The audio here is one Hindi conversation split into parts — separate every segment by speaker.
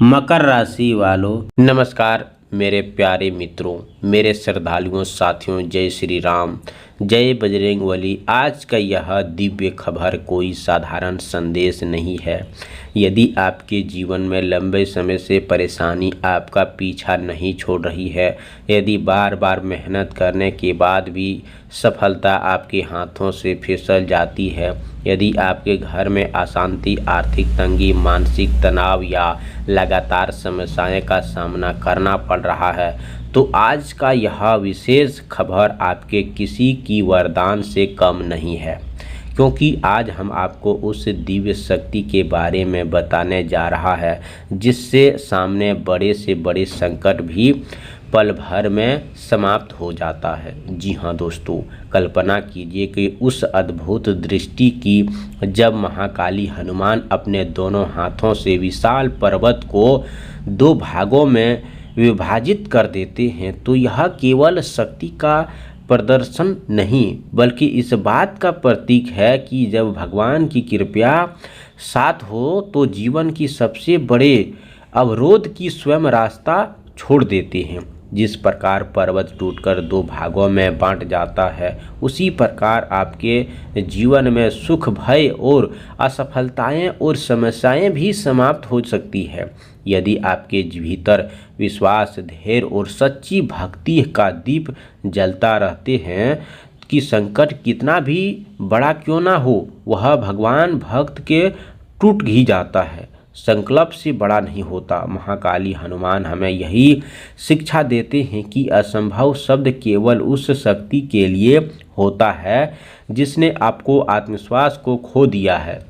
Speaker 1: मकर राशि वालों, नमस्कार। मेरे प्यारे मित्रों, मेरे श्रद्धालुओं, साथियों, जय श्री राम, जय बजरंगबली। आज का यह दिव्य खबर कोई साधारण संदेश नहीं है। यदि आपके जीवन में लंबे समय से परेशानी आपका पीछा नहीं छोड़ रही है, यदि बार बार मेहनत करने के बाद भी सफलता आपके हाथों से फिसल जाती है, यदि आपके घर में अशांति, आर्थिक तंगी, मानसिक तनाव या लगातार समस्याएं का सामना करना पड़ रहा है, तो आज का यह विशेष खबर आपके किसी की वरदान से कम नहीं है। क्योंकि आज हम आपको उस दिव्य शक्ति के बारे में बताने जा रहा है जिससे सामने बड़े से बड़े संकट भी पल भर में समाप्त हो जाता है। जी हाँ दोस्तों, कल्पना कीजिए कि उस अद्भुत दृष्टि की जब महाकाली हनुमान अपने दोनों हाथों से विशाल पर्वत को दो भागों में विभाजित कर देते हैं, तो यह केवल शक्ति का प्रदर्शन नहीं बल्कि इस बात का प्रतीक है कि जब भगवान की कृपा साथ हो तो जीवन की सबसे बड़े अवरोध की स्वयं रास्ता छोड़ देते हैं। जिस प्रकार पर्वत टूटकर दो भागों में बांट जाता है, उसी प्रकार आपके जीवन में सुख, भय और असफलताएं और समस्याएं भी समाप्त हो सकती है। यदि आपके भीतर विश्वास, धैर्य और सच्ची भक्ति का दीप जलता रहते हैं कि संकट कितना भी बड़ा क्यों ना हो, वह भगवान भक्त के टूट ही जाता है, संकल्प से बड़ा नहीं होता। महाकाली हनुमान हमें यही शिक्षा देते हैं कि असंभव शब्द केवल उस शक्ति के लिए होता है जिसने आपको आत्मविश्वास को खो दिया है।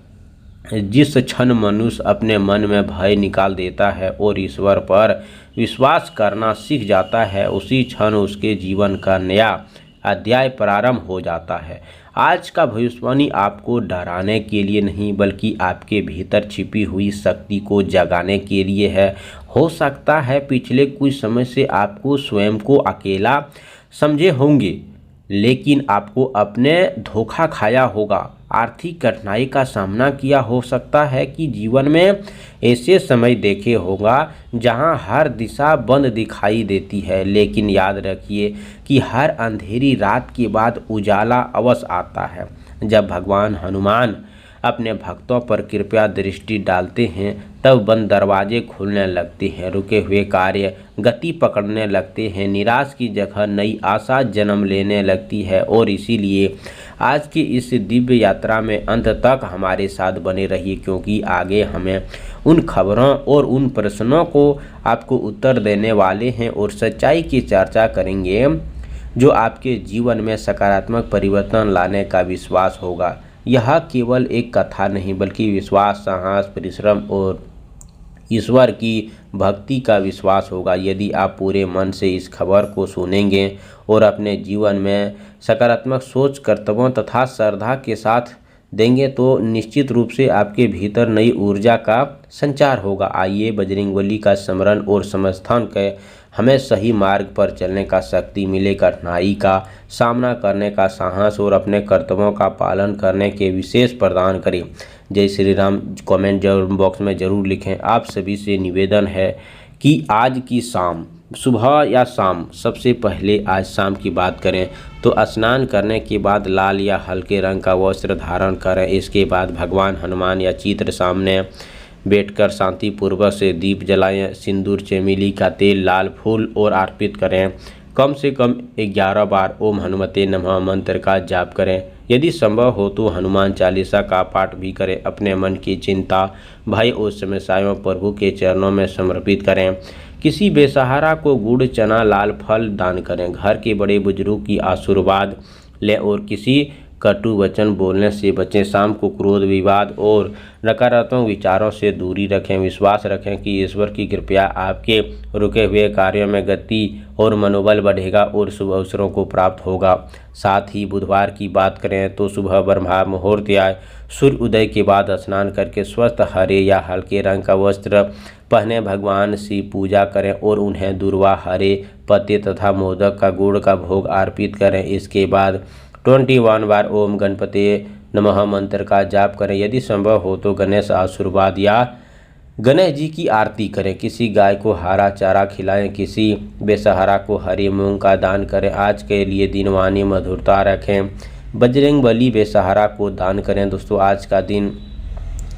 Speaker 1: जिस क्षण मनुष्य अपने मन में भय निकाल देता है और ईश्वर पर विश्वास करना सीख जाता है, उसी क्षण उसके जीवन का नया अध्याय प्रारंभ हो जाता है। आज का भविष्यवाणी आपको डराने के लिए नहीं बल्कि आपके भीतर छिपी हुई शक्ति को जगाने के लिए है। हो सकता है पिछले कुछ समय से आपको स्वयं को अकेला समझे होंगे, लेकिन आपको अपने धोखा खाया होगा, आर्थिक कठिनाई का सामना किया हो सकता है कि जीवन में ऐसे समय देखे होगा जहां हर दिशा बंद दिखाई देती है, लेकिन याद रखिए कि हर अंधेरी रात के बाद उजाला अवश्य आता है। जब भगवान हनुमान अपने भक्तों पर कृपया दृष्टि डालते हैं तब बंद दरवाजे खुलने लगते हैं, रुके हुए कार्य गति पकड़ने लगते हैं, निराश की जगह नई आशा जन्म लेने लगती है। और इसीलिए आज की इस दिव्य यात्रा में अंत तक हमारे साथ बने रहिए, क्योंकि आगे हमें उन खबरों और उन प्रश्नों को आपको उत्तर देने वाले हैं और सच्चाई की चर्चा करेंगे जो आपके जीवन में सकारात्मक परिवर्तन लाने का विश्वास होगा। यह केवल एक कथा नहीं बल्कि विश्वास, साहस, परिश्रम और ईश्वर की भक्ति का विश्वास होगा। यदि आप पूरे मन से इस खबर को सुनेंगे और अपने जीवन में सकारात्मक सोच, कर्तव्यों तथा श्रद्धा के साथ देंगे तो निश्चित रूप से आपके भीतर नई ऊर्जा का संचार होगा। आइए बजरंगबली का स्मरण और समर्थन के हमें सही मार्ग पर चलने का शक्ति मिले, कठिनाई का सामना करने का साहस और अपने कर्तव्यों का पालन करने के विशेष प्रदान करें। जय श्री राम कमेंट बॉक्स में ज़रूर लिखें। आप सभी से निवेदन है कि आज की शाम, सुबह या शाम, सबसे पहले आज शाम की बात करें तो स्नान करने के बाद लाल या हल्के रंग का वस्त्र धारण करें। इसके बाद भगवान हनुमान या चित्र सामने बैठकर शांतिपूर्वक से दीप जलाएं, सिंदूर, चमेली का तेल, लाल फूल और अर्पित करें। कम से कम 11 बार ओम हनुमते नमः मंत्र का जाप करें। यदि संभव हो तो हनुमान चालीसा का पाठ भी करें। अपने मन की चिंता, भय और समस्याओं प्रभु के चरणों में समर्पित करें। किसी बेसहारा को गुड़, चना, लाल फल दान करें। घर के बड़े बुजुर्ग की आशीर्वाद लें और किसी कटु वचन बोलने से बचें। शाम को क्रोध, विवाद और नकारात्मक विचारों से दूरी रखें। विश्वास रखें कि ईश्वर की कृपया आपके रुके हुए कार्यों में गति और मनोबल बढ़ेगा और शुभ अवसरों को प्राप्त होगा। साथ ही बुधवार की बात करें तो सुबह ब्रह्म मुहूर्त या सूर्य उदय के बाद स्नान करके स्वस्थ हरे या हल्के रंग का वस्त्र पहने भगवान की पूजा करें और उन्हें दूर्वा, हरे पत्ते तथा मोदक का गुड़ का भोग अर्पित करें। इसके बाद 21 बार ओम गणपति नमः मंत्र का जाप करें। यदि संभव हो तो गणेश आशीर्वाद या गणेश जी की आरती करें, किसी गाय को हरा चारा खिलाएं, किसी बेसहारा को हरी मूंग का दान करें। आज के लिए दिनवानी मधुरता रखें, बजरंगबली बेसहारा को दान करें। दोस्तों आज का दिन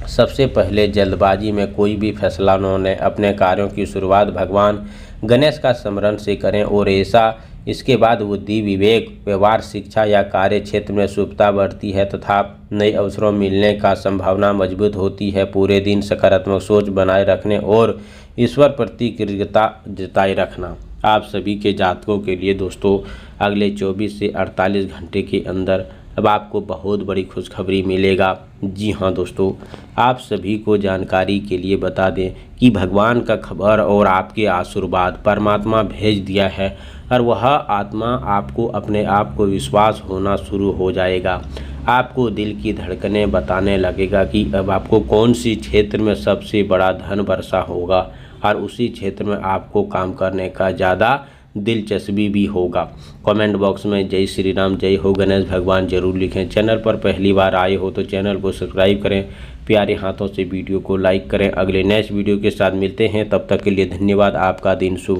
Speaker 1: सबसे पहले जल्दबाजी में कोई भी फैसला न लें, अपने कार्यों की शुरुआत भगवान गणेश का स्मरण से करें और ऐसा इसके बाद बुद्धि विवेक व्यवहार शिक्षा या कार्य क्षेत्र में शुभता बढ़ती है तथा नए अवसरों मिलने का संभावना मजबूत होती है। पूरे दिन सकारात्मक सोच बनाए रखने और ईश्वर प्रति कृतज्ञता जताए रखना। आप सभी के जातकों के लिए दोस्तों अगले 24 से 48 घंटे के अंदर अब आपको बहुत बड़ी खुशखबरी मिलेगा। जी हाँ दोस्तों, आप सभी को जानकारी के लिए बता दें कि भगवान का खबर और आपके आशीर्वाद परमात्मा भेज दिया है और वह आत्मा आपको अपने आप को विश्वास होना शुरू हो जाएगा। आपको दिल की धड़कनें बताने लगेगा कि अब आपको कौन सी क्षेत्र में सबसे बड़ा धन वर्षा होगा और उसी क्षेत्र में आपको काम करने का ज़्यादा दिलचस्पी भी होगा। कमेंट बॉक्स में जय श्री राम, जय हो गणेश भगवान जरूर लिखें। चैनल पर पहली बार आए हो तो चैनल को सब्सक्राइब करें, प्यारे हाथों से वीडियो को लाइक करें। अगले नेक्स्ट वीडियो के साथ मिलते हैं, तब तक के लिए धन्यवाद। आपका दिन शुभ